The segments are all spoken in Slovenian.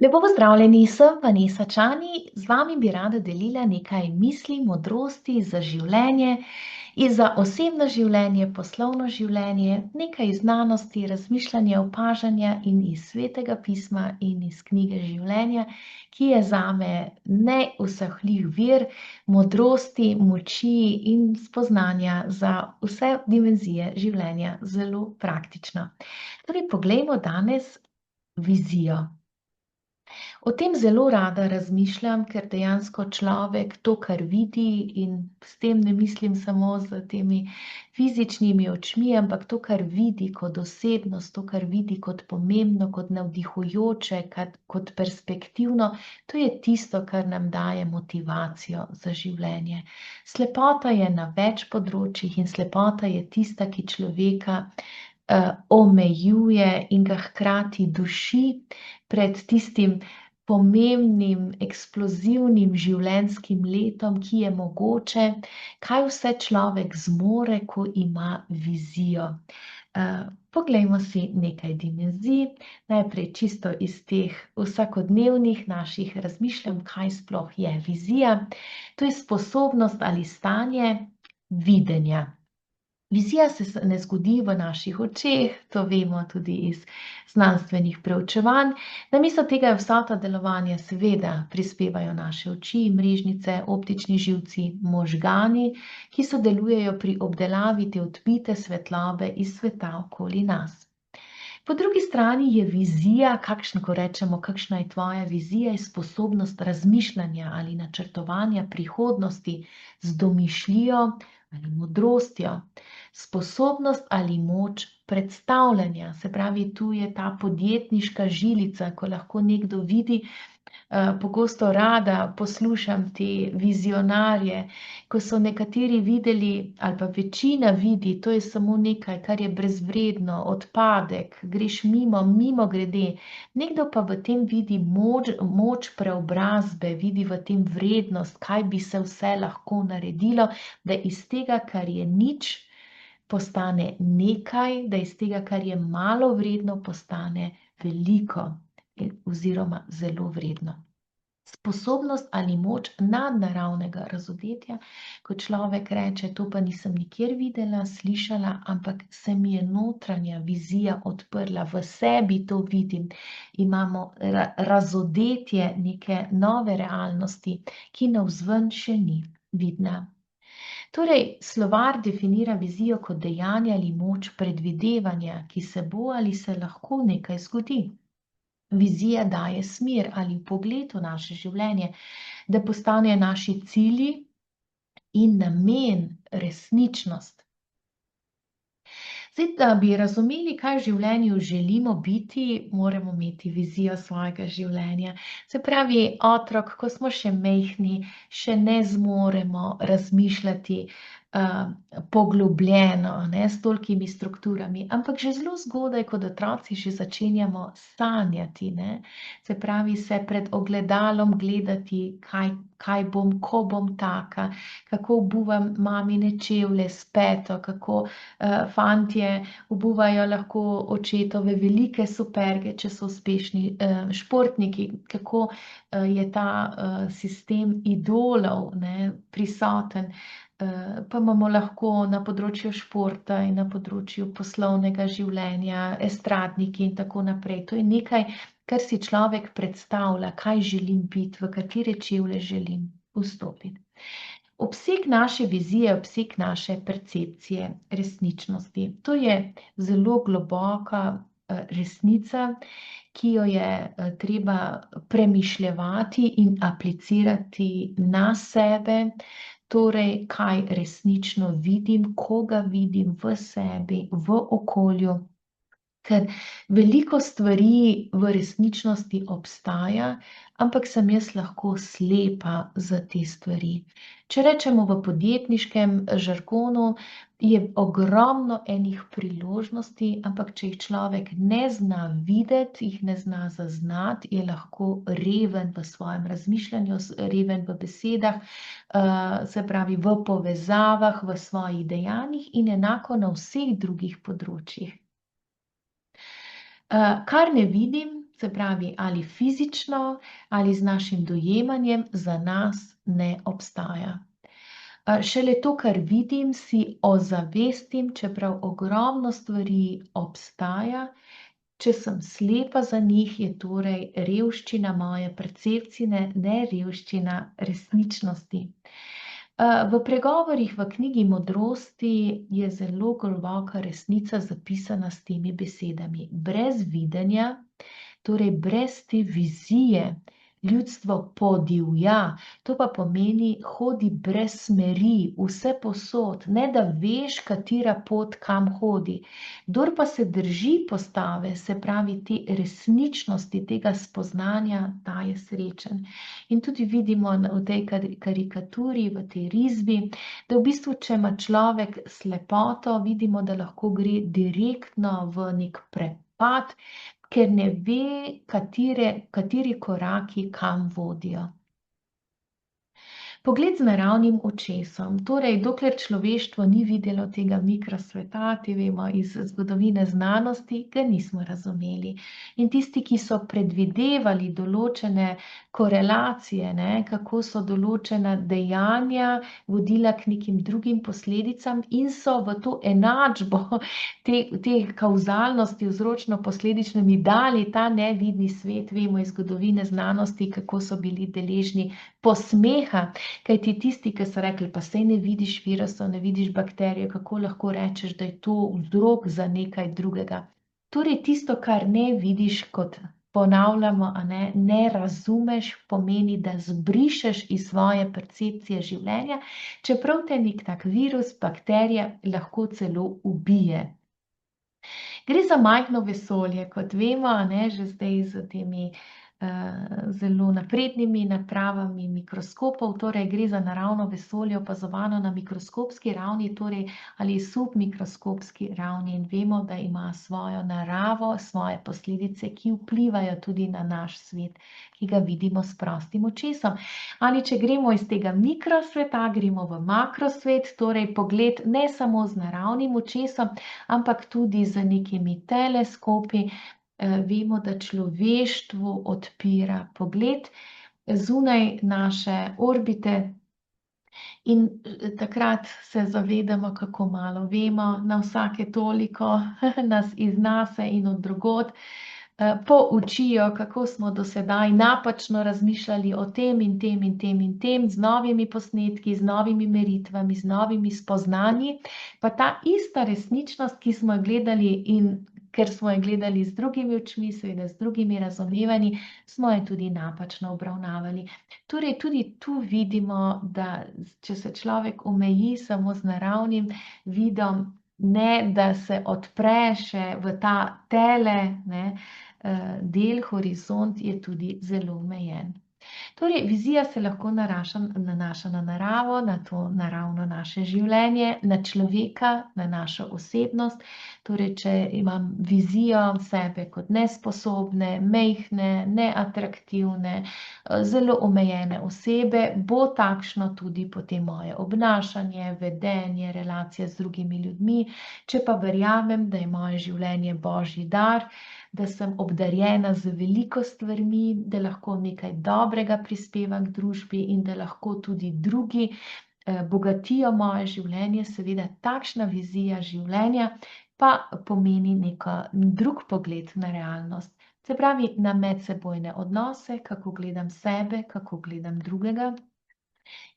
Lepo pozdravljeni, sem Vanesa Čani, z vami bi rada delila nekaj misli, modrosti za življenje in za osebno življenje, poslovno življenje, nekaj iz znanosti, razmišljanja, opažanja in iz Svetega pisma in iz knjige življenja, ki je zame neusahljiv vir modrosti, moči in spoznanja za vse dimenzije življenja, zelo praktično. Torej, poglejmo danes vizijo. O tem zelo rada razmišljam, ker dejansko človek to, kar vidi, in s tem ne mislim samo z temi fizičnimi očmi, ampak to, kar vidi kot osebnost, to, kar vidi kot pomembno, kot navdihujoče, kot perspektivno, to je tisto, kar nam daje motivacijo za življenje. Slepota je na več področjih in slepota je tista, ki človeka omejuje in ga hkrati duši pred tistim pomembnim, eksplozivnim življenjskim letom, ki je mogoče, kaj vse človek zmore, ko ima vizijo. Poglejmo si nekaj dimenzij, najprej čisto iz teh vsakodnevnih naših razmišljanj, kaj sploh je vizija. To je sposobnost ali stanje videnja. Vizija se ne zgodi v naših očeh, to vemo tudi iz znanstvenih preučevanj. Namesto tega je vsota delovanja seveda prispevajo naše oči, mrežnice, optični živci, možgani, ki sodelujejo pri obdelavi te odbite svetlobe iz sveta okoli nas. Po drugi strani je vizija, ko rečemo, kakšna je tvoja vizija, je sposobnost razmišljanja ali načrtovanja prihodnosti z domišljijo ali modrostjo. Sposobnost ali moč predstavljanja, se pravi, tu je ta podjetniška žilica, ko lahko nekdo vidi, pogosto rada poslušam te vizionarje, ko so nekateri videli, ali pa večina vidi, to je samo nekaj, kar je brezvredno, odpadek, greš mimogrede. Nekdo pa v tem vidi moč preobrazbe, vidi v tem vrednost, kaj bi se vse lahko naredilo, da iz tega, kar je nič, postane nekaj, da iz tega, kar je malo vredno, postane veliko oziroma zelo vredno. Sposobnost ali moč nadnaravnega razodetja, ko človek reče, to pa nisem nikjer videla, slišala, ampak se mi je notranja vizija odprla, v sebi to vidim. Imamo razodetje neke nove realnosti, ki navzven še ni vidna. Torej, slovar definira vizijo kot dejanje ali moč predvidevanja, ki se bo ali se lahko nekaj zgodi. Vizija daje smer ali vpogled v naše življenje, da postanejo naši cilji in namen resničnost. Zdaj, da bi razumeli, kaj v življenju želimo biti, moramo imeti vizijo svojega življenja. Se pravi, otrok, ko smo še majhni, še ne zmoremo razmišljati poglobljeno, s tolikimi strukturami, ampak že zelo zgodaj, kot otroci, že začenjamo sanjati, Se pravi, se pred ogledalom gledati, kaj bom, ko bom taka, kako obuvam mamine čevlje s peto, kako fantje obuvajo lahko očetove velike superge, če so uspešni športniki, kako je ta sistem idolov prisoten. Pa imamo lahko na področju športa in na področju poslovnega življenja, estradniki in tako naprej. To je nekaj, kar si človek predstavlja, kaj želim biti, v katere čevlje želim vstopiti. Obseg naše vizije, obseg naše percepcije resničnosti. To je zelo globoka resnica, ki jo je treba premišljevati in aplicirati na sebe. Torej, kaj resnično vidim, koga vidim v sebi, v okolju, ker veliko stvari v resničnosti obstaja, ampak sem jaz lahko slepa za te stvari. Če rečemo v podjetniškem žargonu, je ogromno enih priložnosti, ampak če jih človek ne zna videti, jih ne zna zaznati, je lahko reven v svojem razmišljanju, reven v besedah, se pravi v povezavah, v svojih dejanjih in enako na vseh drugih področjih. Kar ne vidim, se pravi ali fizično ali z našim dojemanjem, za nas ne obstaja. Šele to, kar vidim, si ozavestim, čeprav ogromno stvari obstaja. Če sem slepa za njih, je torej revščina moje percepcije, ne revščina resničnosti. V pregovorih v knjigi Modrosti je zelo globoka resnica zapisana s temi besedami. Brez videnja, torej brez te vizije, ljudstvo podivja, to pa pomeni hodi brez smeri, vse posod, ne da veš, katera pot kam hodi. Kdor pa se drži postave, se pravi te resničnosti, tega spoznanja, ta je srečen. In tudi vidimo v tej karikaturi, v tej risbi, da v bistvu, če ima človek slepoto, vidimo, da lahko gre direktno v nek prepad, ker ne ve, kateri koraki kam vodijo. Pogled z naravnim očesom. Torej, dokler človeštvo ni videlo tega mikrosveta, te vemo iz zgodovine znanosti, ga nismo razumeli. In tisti, ki so predvidevali določene korelacije, kako so določena dejanja vodila k nekim drugim posledicam in so v to enačbo te kauzalnosti vzročno-posledično mi dali ta nevidni svet, vemo iz zgodovine znanosti, kako so bili deležni posmeha. Kajti tisti, ki so rekli, pa saj ne vidiš virusov, ne vidiš bakterije, kako lahko rečeš, da je to vzrok za nekaj drugega. Torej tisto, kar ne vidiš, kot ponavljamo, ne razumeš, pomeni, da zbrišeš iz svoje percepcije življenja, čeprav te nek tak virus, bakterija lahko celo ubije. Gre za majhno vesolje, kot vemo, že zdaj z temi zelo naprednimi napravami mikroskopov, torej gre za naravno vesolje opazovano na mikroskopski ravni, torej ali submikroskopski ravni, in vemo, da ima svojo naravo, svoje posledice, ki vplivajo tudi na naš svet, ki ga vidimo s prostim očesom. Ali če gremo iz tega mikrosveta, gremo v makrosvet, torej pogled ne samo z naravnim očesom, ampak tudi z nekimi teleskopi. Vemo, da človeštvu odpira pogled zunaj naše orbite in takrat se zavedamo, kako malo vemo, na vsake toliko nas iz NASA in od drugod poučijo, kako smo do sedaj napačno razmišljali o tem in tem in tem in tem, z novimi posnetki, z novimi meritvami, z novimi spoznanji, pa ta ista resničnost, ki smo jo gledali in ker smo jo gledali z drugimi očmi, seveda z drugimi razumevanji, smo jo tudi napačno obravnavali. Torej, tudi tu vidimo, da če se človek omeji samo z naravnim vidom, ne da se odpre še v ta del, horizont je tudi zelo omejen. Torej, vizija se lahko nanaša na naravo, na to naravno naše življenje, na človeka, na našo osebnost. Torej, če imam vizijo sebe kot nesposobne, majhne, neatraktivne, zelo omejene osebe, bo takšno tudi potem moje obnašanje, vedenje, relacije z drugimi ljudmi. Če pa verjamem, da je moje življenje božji dar, da sem obdarjena z veliko stvarmi, da lahko nekaj dobrega prispevam k družbi in da lahko tudi drugi bogatijo moje življenje, seveda takšna vizija življenja pa pomeni drug pogled na realnost. Se pravi, na medsebojne odnose, kako gledam sebe, kako gledam drugega,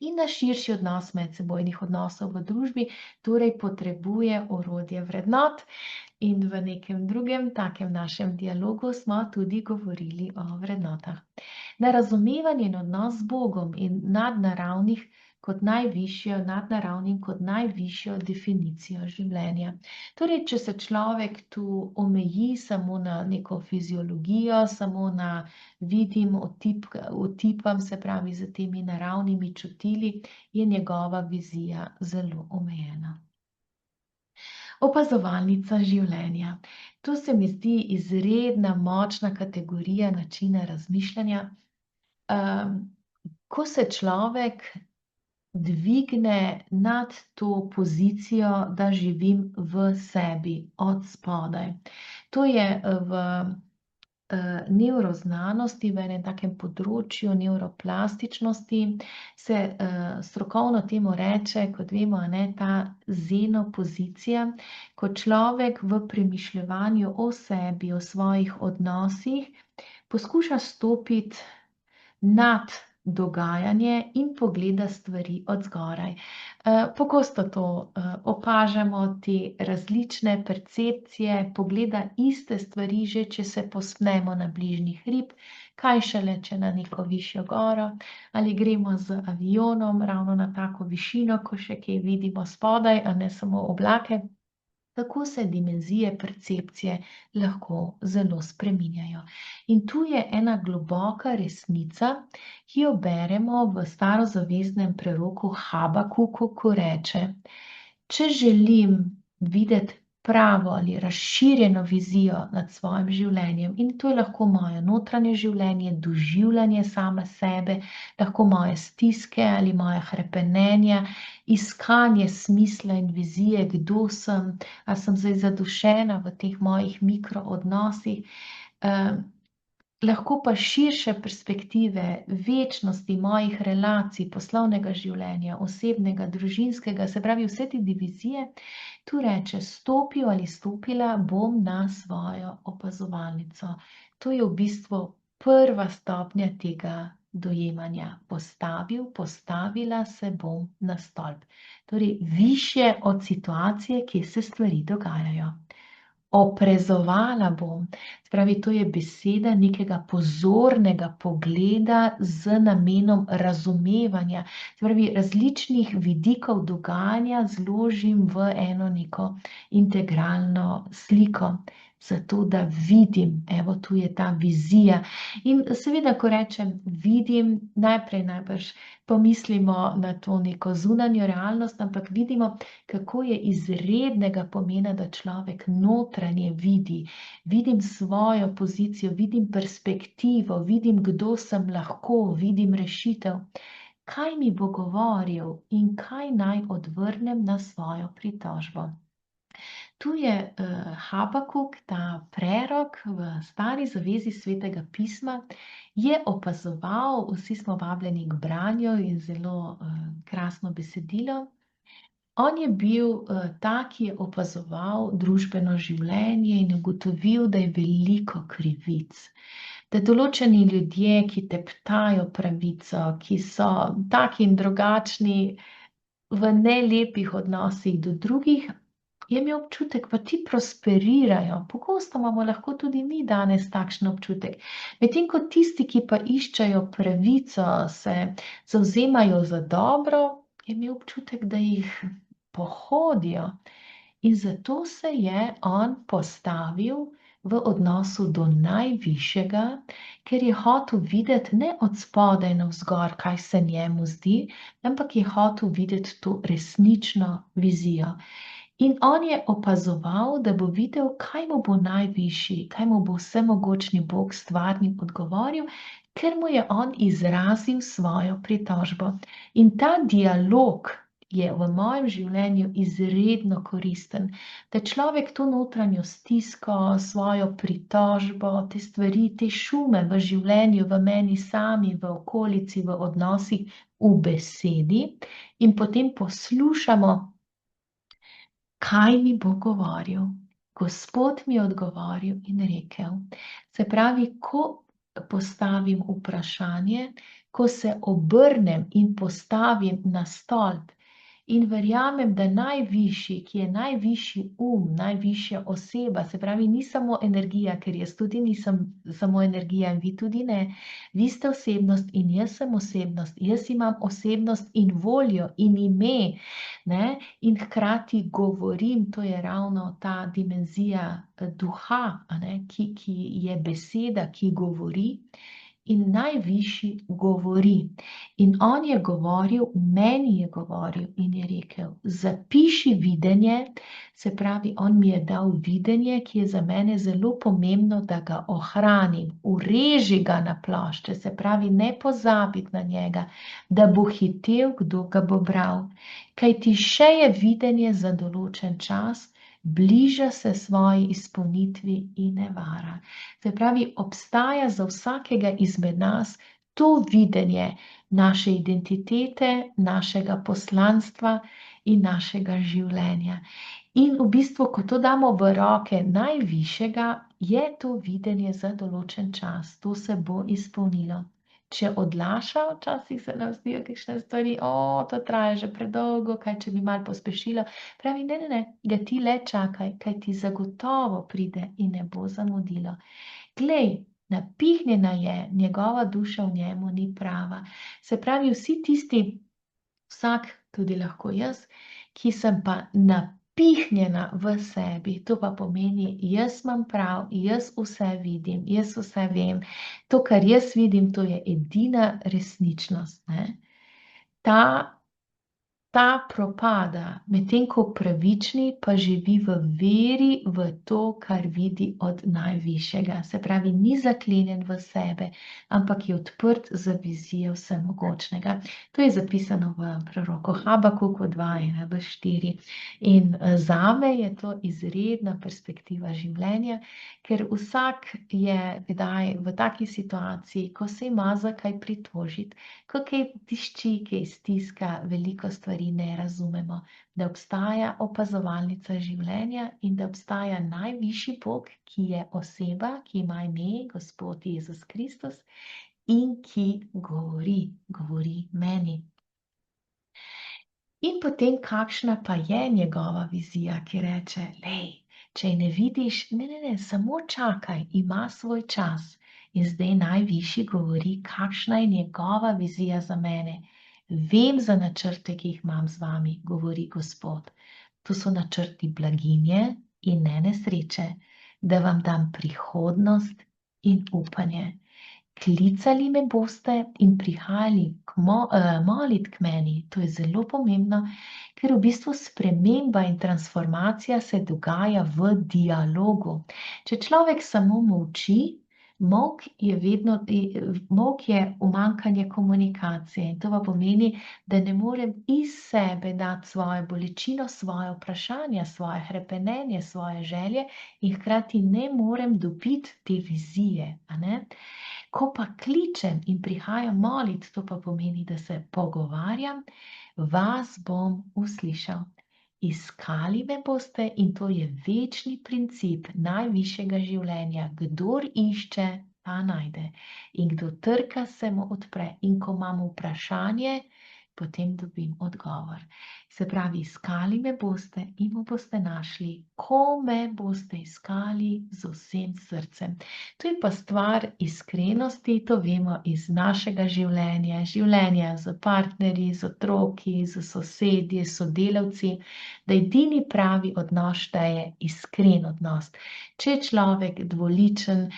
in na širši odnos medsebojnih odnosov v družbi, torej potrebuje orodje vrednot. In v nekem drugem takem našem dialogu smo tudi govorili o vrednotah. Na razumevanje in odnos z Bogom in nadnaravnim kot najvišjo definicijo življenja. Torej, če se človek tu omeji samo na neko fiziologijo, samo na vidim, otipam, se pravi, z temi naravnimi čutili, je njegova vizija zelo omejena. Opazovalnica življenja. To se mi zdi izredna močna kategorija načina razmišljanja. Ko se človek dvigne nad to pozicijo, da živim v sebi, od spodaj. To je v nevroznanosti, v enem takem področju nevroplastičnosti, se strokovno temu reče, kot vemo, ta zenopozicija, ko človek v premišljevanju o sebi, o svojih odnosih, poskuša stopiti nad dogajanje in pogleda stvari od zgoraj. Pogosto to opažamo, te različne percepcije, pogleda iste stvari, že če se povzpnemo na bližnji hrib, kaj šele, če na neko višjo goro, ali gremo z avionom ravno na tako višino, ko še kaj vidimo spodaj, a ne samo oblake. Tako se dimenzije percepcije lahko zelo spreminjajo. In tu je ena globoka resnica, ki jo beremo v starozaveznem preroku Habakuku, ko reče: če želim videti pravo ali razširjeno vizijo nad svojim življenjem, in to je lahko moje notranje življenje, doživljanje same sebe, lahko moje stiske ali moje hrepenenja, iskanje smisla in vizije, kdo sem, a sem zdaj zadušena v teh mojih mikroodnosih, lahko pa širše perspektive večnosti mojih relacij, poslovnega življenja, osebnega, družinskega, se pravi vse te divizije, tu reče: stopil ali stopila bom na svojo opazovalnico. To je v bistvu prva stopnja tega dojemanja. Postavila se bom na stolp. Torej, višje od situacije, kjer se stvari dogajajo. Oprezovala bom, se pravi, to je beseda nekega pozornega pogleda z namenom razumevanja, se pravi, različnih vidikov dogajanja zložim v eno neko integralno sliko, zato da vidim, evo, tu je ta vizija. In seveda, ko rečem vidim, najprej najbrž pomislimo na to neko zunanjo realnost, ampak vidimo, kako je izrednega pomena, da človek notranje vidi. Vidim svojo pozicijo, vidim perspektivo, vidim, kdo sem lahko, vidim rešitev. Kaj mi bo govoril in kaj naj odvrnem na svojo pritožbo? Tu je Habakuk, ta prerok v stari zavezi Svetega pisma, je opazoval, vsi smo vabljeni k branju in zelo krasno besedilo. On je bil ta, ki je opazoval družbeno življenje in ugotovil, da je veliko krivic. Da določeni ljudje, ki teptajo pravico, ki so taki in drugačni v nelepih odnosih do drugih, je imel občutek, pa ti prosperirajo. Pogosto imamo lahko tudi mi danes takšen občutek. Medtem ko tisti, ki pa iščejo pravico, se zavzemajo za dobro, je imel občutek, da jih pohodijo. In zato se je on postavil v odnosu do najvišjega, ker je hotel videti ne od spodaj navzgor, kaj se njemu zdi, ampak je hotel videti to resnično vizijo. In on je opazoval, da bo videl, kaj mu bo najvišji, kaj mu bo vsemogočni Bog stvarnim odgovoril, ker mu je on izrazil svojo pritožbo. In ta dialog je v mojem življenju izredno koristen, da človek to notranjo stisko, svojo pritožbo, te stvari, te šume v življenju, v meni sami, v okolici, v odnosih, v besedi in potem poslušamo, kaj mi bo govoril. Gospod mi je odgovoril in rekel. Se pravi, ko postavim vprašanje, ko se obrnem in postavim na stolp in verjamem, da najvišji, ki je najvišji najvišja oseba, se pravi, ni samo energija, ker jaz tudi nisem samo energija in vi tudi ne. Vi ste osebnost in jaz sem osebnost. Jaz imam osebnost in voljo in ime, ne? In hkrati govorim, to je ravno ta dimenzija duha, ki je beseda, ki govori. In najvišji govori. In on je govoril, meni je govoril in je rekel: zapiši videnje, se pravi, on mi je dal videnje, ki je za mene zelo pomembno, da ga ohranim, ureži ga na plošče, se pravi, ne pozabiti na njega, da bo hitel, kdo ga bo bral. Kaj ti še je videnje za določen čas, bliža se svoji izpolnitvi in ne vara. Se pravi, obstaja za vsakega izmed nas to videnje naše identitete, našega poslanstva in našega življenja. In v bistvu, ko to damo v roke najvišjega, je to videnje za določen čas. To se bo izpolnilo. Če odlaša, včasih se nam zdijo kakšne stvari, to traja že predolgo, kaj če bi malo pospešilo. Pravi, ne, ga ti le čakaj, kaj ti zagotovo pride in ne bo zamudilo. Glej, napihnjena je, njegova duša v njemu ni prava. Se pravi, vsi tisti, vsak, tudi lahko jaz, ki sem pa napihnjena v sebi, to pa pomeni, jaz imam prav, jaz vse vidim, jaz vse vem. To, kar jaz vidim, to je edina resničnost, ne? Ta propada, medtem ko pravični pa živi v veri v to, kar vidi od najvišjega. Se pravi, ni zaklenjen v sebe, ampak je odprt za vizijo vsemogočnega. To je zapisano v proroku Habakuku 2:1-4. In zame je to izredna perspektiva življenja, ker vsak je kdaj v taki situaciji, ko se ima za kaj pritožiti, ko kaj tišči, kaj stiska, veliko stvari ne razumemo, da obstaja opazovalnica življenja in da obstaja najvišji Bog, ki je oseba, ki ima ime Gospod Jezus Kristus in ki govori meni. In potem, kakšna pa je njegova vizija, ki reče, lej, če ne vidiš, ne, samo čakaj, ima svoj čas. In zdaj najvišji govori, kakšna je njegova vizija za mene. Vem za načrte, ki jih imam z vami, govori Gospod. To so načrti blaginje in ne nesreče, da vam dam prihodnost in upanje. Klicali me boste in prihajali molit k meni. To je zelo pomembno, ker v bistvu sprememba in transformacija se dogaja v dialogu. Če človek samo molči, molk je umanjkanje komunikacije. In to pa pomeni, da ne morem iz sebe dati svojo bolečino, svoje vprašanja, svoje hrepenenje, svoje želje in hkrati ne morem dobiti te vizije, a ne? Ko pa kličem in prihajam molit, to pa pomeni, da se pogovarjam, vas bom uslišal. Iskali me boste in to je večni princip najvišjega življenja. Kdor išče, ta najde. In kdo trka, se mu odpre. In ko imam vprašanje, potem dobim odgovor. Se pravi, iskali me boste in me boste našli, ko me boste iskali z vsem srcem. To je pa stvar iskrenosti, to vemo iz našega življenja z partnerji, z otroki, z sosedji, sodelavci, da edini pravi odnos šteje iskren odnos. Če je človek dvoličen,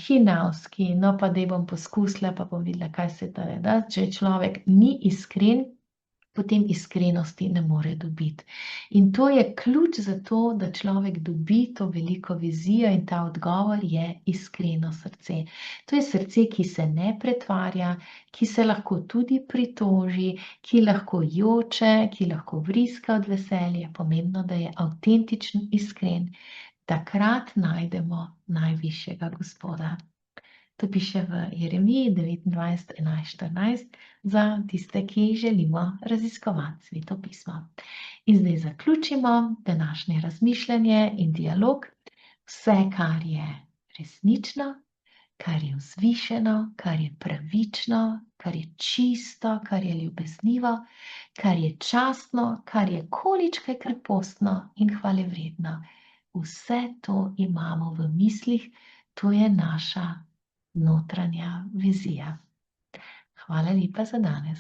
hinavski, no pa daj bom poskusila, pa bom videla, kaj se da. Če človek ni iskren, potem iskrenosti ne more dobiti. In to je ključ za to, da človek dobi to veliko vizijo in ta odgovor je iskreno srce. To je srce, ki se ne pretvarja, ki se lahko tudi pritoži, ki lahko joče, ki lahko vriska od veselja. Pomembno, da je avtentičen, iskren. Takrat najdemo najvišjega Gospoda. To piše v Jeremiji 29:11-14 za tiste, ki želimo raziskovati Sveto pismo. In zdaj zaključimo današnje razmišljanje in dialog. Vse, kar je resnično, kar je vzvišeno, kar je pravično, kar je čisto, kar je ljubeznivo, kar je častno, kar je količkaj krepostno in hvalevredno. Vse to imamo v mislih, to je naša notranja vizija. Hvala lepa za danes.